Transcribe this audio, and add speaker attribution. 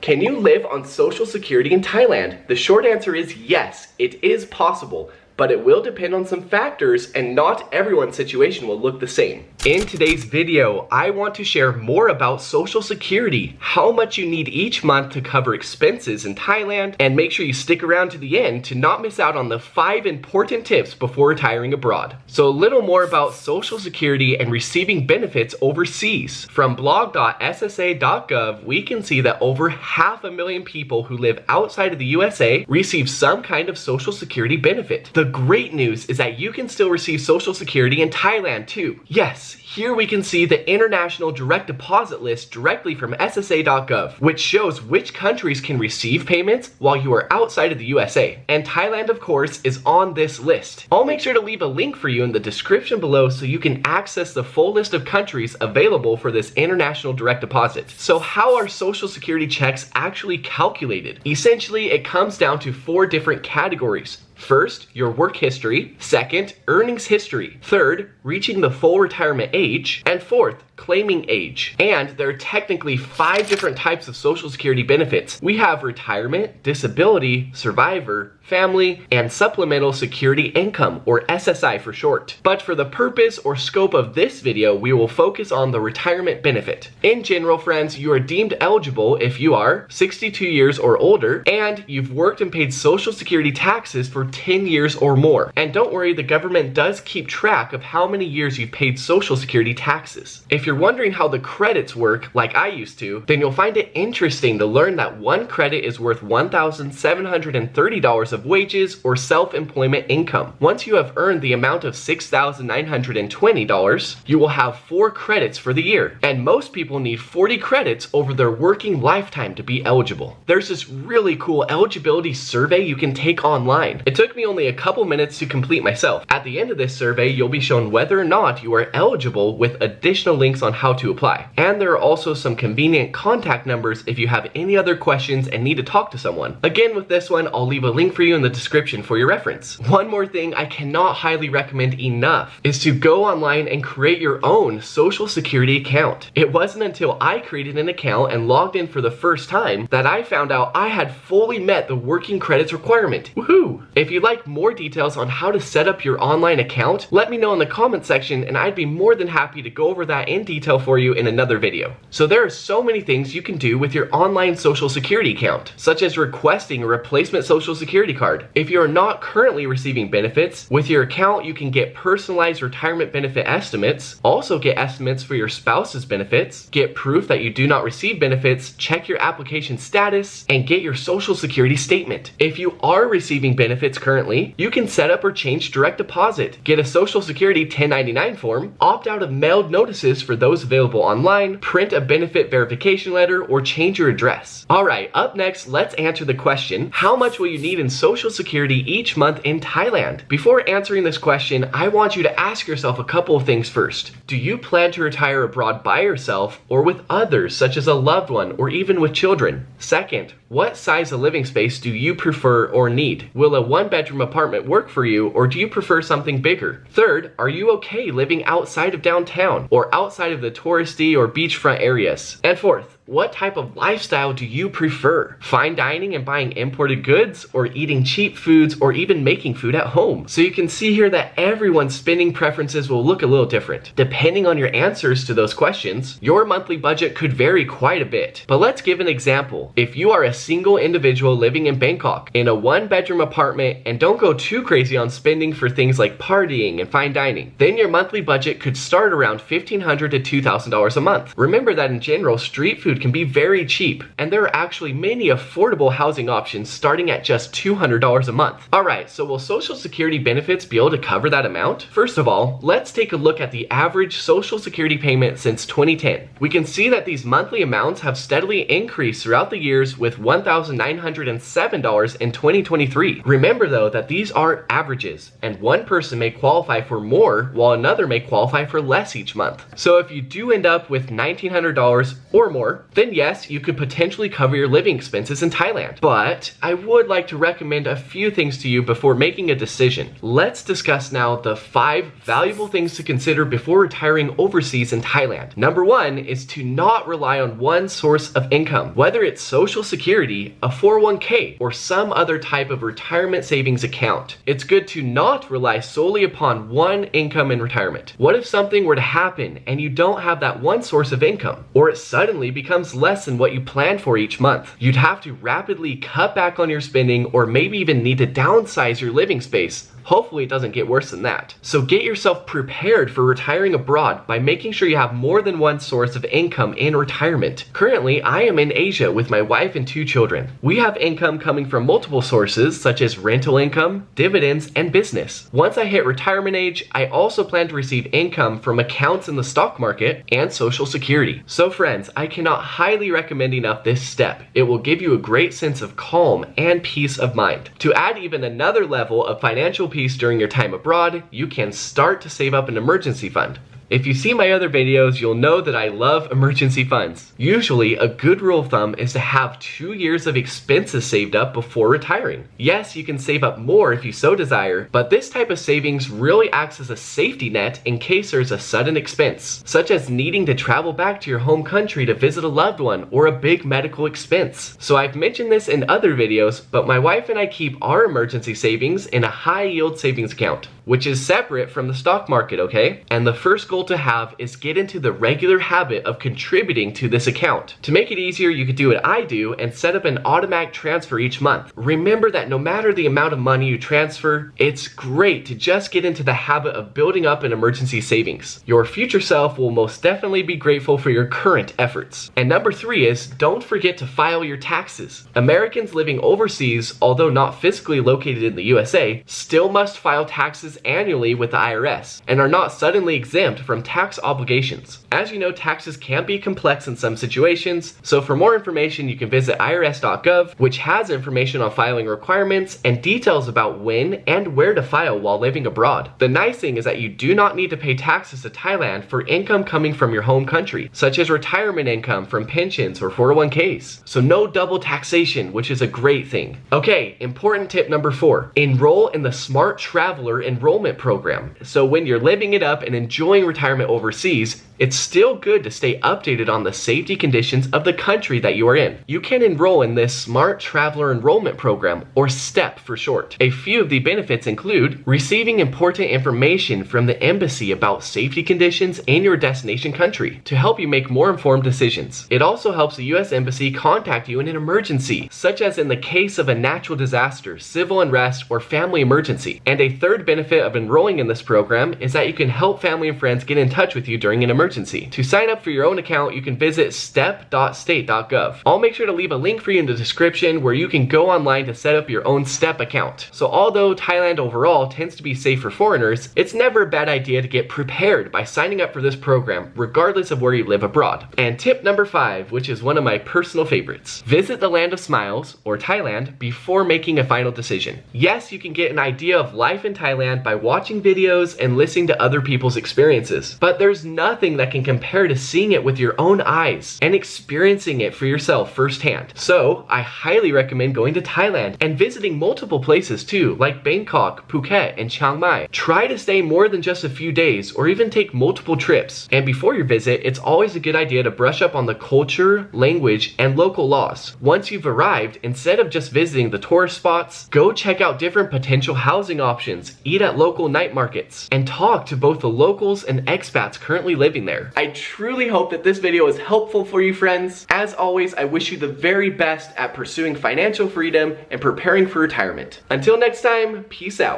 Speaker 1: Can you live on Social Security in Thailand? The short answer is yes, it is possible, but it will depend on some factors and not everyone's situation will look the same. In today's video, I want to share more about Social Security, how much you need each month to cover expenses in Thailand, and make sure you stick around to the end to not miss out on the 5 important tips before retiring abroad. So a little more about Social Security and receiving benefits overseas. From blog.ssa.gov, we can see that over 500,000 people who live outside of the USA receive some kind of Social Security benefit. The great news is that you can still receive Social Security in Thailand too. Yes, here we can see the International Direct Deposit list directly from SSA.gov, which shows which countries can receive payments while you are outside of the USA. And Thailand, of course, is on this list. I'll make sure to leave a link for you in the description below so you can access the full list of countries available for this International Direct Deposit. So how are Social Security checks actually calculated? Essentially, it comes down to 4 different categories. First, your work history. Second, earnings history. Third, reaching the full retirement age. And fourth, claiming age. And there are technically 5 different types of Social Security benefits. We have retirement, disability, survivor, family, and supplemental security income, or SSI for short. But for the purpose or scope of this video, we will focus on the retirement benefit. In general, friends, you are deemed eligible if you are 62 years or older, and you've worked and paid Social Security taxes for 10 years or more. And don't worry, the government does keep track of how many years you've paid Social Security taxes. If you're wondering how the credits work, like I used to, then you'll find it interesting to learn that one credit is worth $1,730 of wages or self-employment income. Once you have earned the amount of $6,920, you will have 4 credits for the year. And most people need 40 credits over their working lifetime to be eligible. There's this really cool eligibility survey you can take online. It took me only a couple minutes to complete myself. At the end of this survey, you'll be shown whether or not you are eligible with additional links on how to apply. And there are also some convenient contact numbers if you have any other questions and need to talk to someone. Again, with this one, I'll leave a link for you in the description for your reference. One more thing I cannot highly recommend enough is to go online and create your own Social Security account. It wasn't until I created an account and logged in for the first time that I found out I had fully met the working credits requirement. Woohoo! If you'd like more details on how to set up your online account, let me know in the comment section and I'd be more than happy to go over that in detail for you in another video. So there are so many things you can do with your online Social Security account, such as requesting a replacement Social Security card. If you are not currently receiving benefits, with your account you can get personalized retirement benefit estimates, also get estimates for your spouse's benefits, get proof that you do not receive benefits, check your application status, and get your Social Security statement. If you are receiving benefits currently, you can set up or change direct deposit, get a Social Security 1099 form, opt out of mailed notices for those available online, print a benefit verification letter, or change your address. Alright, up next, let's answer the question, how much will you need in Social Security each month in Thailand? Before answering this question, I want you to ask yourself a couple of things first. Do you plan to retire abroad by yourself or with others, such as a loved one or even with children? Second, what size of living space do you prefer or need? Will a 1-bedroom apartment work for you, or do you prefer something bigger? Third, are you okay living outside of downtown or outside of the touristy or beachfront areas? And fourth, what type of lifestyle do you prefer? Fine dining and buying imported goods, or eating cheap foods, or even making food at home? So you can see here that everyone's spending preferences will look a little different. Depending on your answers to those questions, your monthly budget could vary quite a bit. But let's give an example. If you are a single individual living in Bangkok in a 1-bedroom apartment and don't go too crazy on spending for things like partying and fine dining, then your monthly budget could start around $1,500 to $2,000 a month. Remember that in general, street food can be very cheap, and there are actually many affordable housing options starting at just $200 a month. Alright, so will Social Security benefits be able to cover that amount? First of all, let's take a look at the average Social Security payment since 2010. We can see that these monthly amounts have steadily increased throughout the years, with $1,907 in 2023. Remember though that these are averages, and one person may qualify for more while another may qualify for less each month. So if you do end up with $1,900 or more, then yes, you could potentially cover your living expenses in Thailand. But I would like to recommend a few things to you before making a decision. Let's discuss now the 5 valuable things to consider before retiring overseas in Thailand. Number 1 is to not rely on one source of income, whether it's Social Security, a 401k, or some other type of retirement savings account. It's good to not rely solely upon one income in retirement. What if something were to happen and you don't have that one source of income, or it suddenly becomes less than what you planned for each month? You'd have to rapidly cut back on your spending, or maybe even need to downsize your living space. Hopefully it doesn't get worse than that. So get yourself prepared for retiring abroad by making sure you have more than one source of income in retirement. Currently, I am in Asia with my wife and 2 children. We have income coming from multiple sources such as rental income, dividends, and business. Once I hit retirement age, I also plan to receive income from accounts in the stock market and Social Security. So friends, I cannot highly recommend enough this step. It will give you a great sense of calm and peace of mind. To add even another level of financial peace during your time abroad, you can start to save up an emergency fund. If you see my other videos, you'll know that I love emergency funds. Usually, a good rule of thumb is to have 2 years of expenses saved up before retiring. Yes, you can save up more if you so desire, but this type of savings really acts as a safety net in case there's a sudden expense, such as needing to travel back to your home country to visit a loved one or a big medical expense. So I've mentioned this in other videos, but my wife and I keep our emergency savings in a high yield savings account, which is separate from the stock market, okay? And the first goal to have is get into the regular habit of contributing to this account. To make it easier, you could do what I do and set up an automatic transfer each month. Remember that no matter the amount of money you transfer, it's great to just get into the habit of building up an emergency savings. Your future self will most definitely be grateful for your current efforts. And number 3 is don't forget to file your taxes. Americans living overseas, although not physically located in the USA, still must file taxes annually with the IRS and are not suddenly exempt from tax obligations. As you know, taxes can be complex in some situations, so for more information you can visit irs.gov, which has information on filing requirements and details about when and where to file while living abroad. The nice thing is that you do not need to pay taxes to Thailand for income coming from your home country, such as retirement income from pensions or 401ks. So no double taxation, which is a great thing. Okay, important tip number 4. Enroll in the Smart Traveler Enrollment Program. So when you're living it up and enjoying retirement overseas, it's still good to stay updated on the safety conditions of the country that you are in. You can enroll in this Smart Traveler Enrollment Program, or STEP for short. A few of the benefits include receiving important information from the embassy about safety conditions in your destination country to help you make more informed decisions. It also helps the US Embassy contact you in an emergency, such as in the case of a natural disaster, civil unrest, or family emergency. And a third benefit of enrolling in this program is that you can help family and friends get in touch with you during an emergency. To sign up for your own account, you can visit step.state.gov. I'll make sure to leave a link for you in the description where you can go online to set up your own STEP account. So although Thailand overall tends to be safe for foreigners, it's never a bad idea to get prepared by signing up for this program, regardless of where you live abroad. And tip number 5, which is one of my personal favorites. Visit the Land of Smiles, or Thailand, before making a final decision. Yes, you can get an idea of life in Thailand by watching videos and listening to other people's experiences, but there's nothing that can compare to seeing it with your own eyes and experiencing it for yourself firsthand. So I highly recommend going to Thailand and visiting multiple places too, like Bangkok, Phuket, and Chiang Mai. Try to stay more than just a few days or even take multiple trips. And before your visit, it's always a good idea to brush up on the culture, language, and local laws. Once you've arrived, instead of just visiting the tourist spots, go check out different potential housing options, eat at local night markets, and talk to both the locals and expats currently living there. I truly hope that this video is helpful for you, friends. As always, I wish you the very best at pursuing financial freedom and preparing for retirement. Until next time, peace out.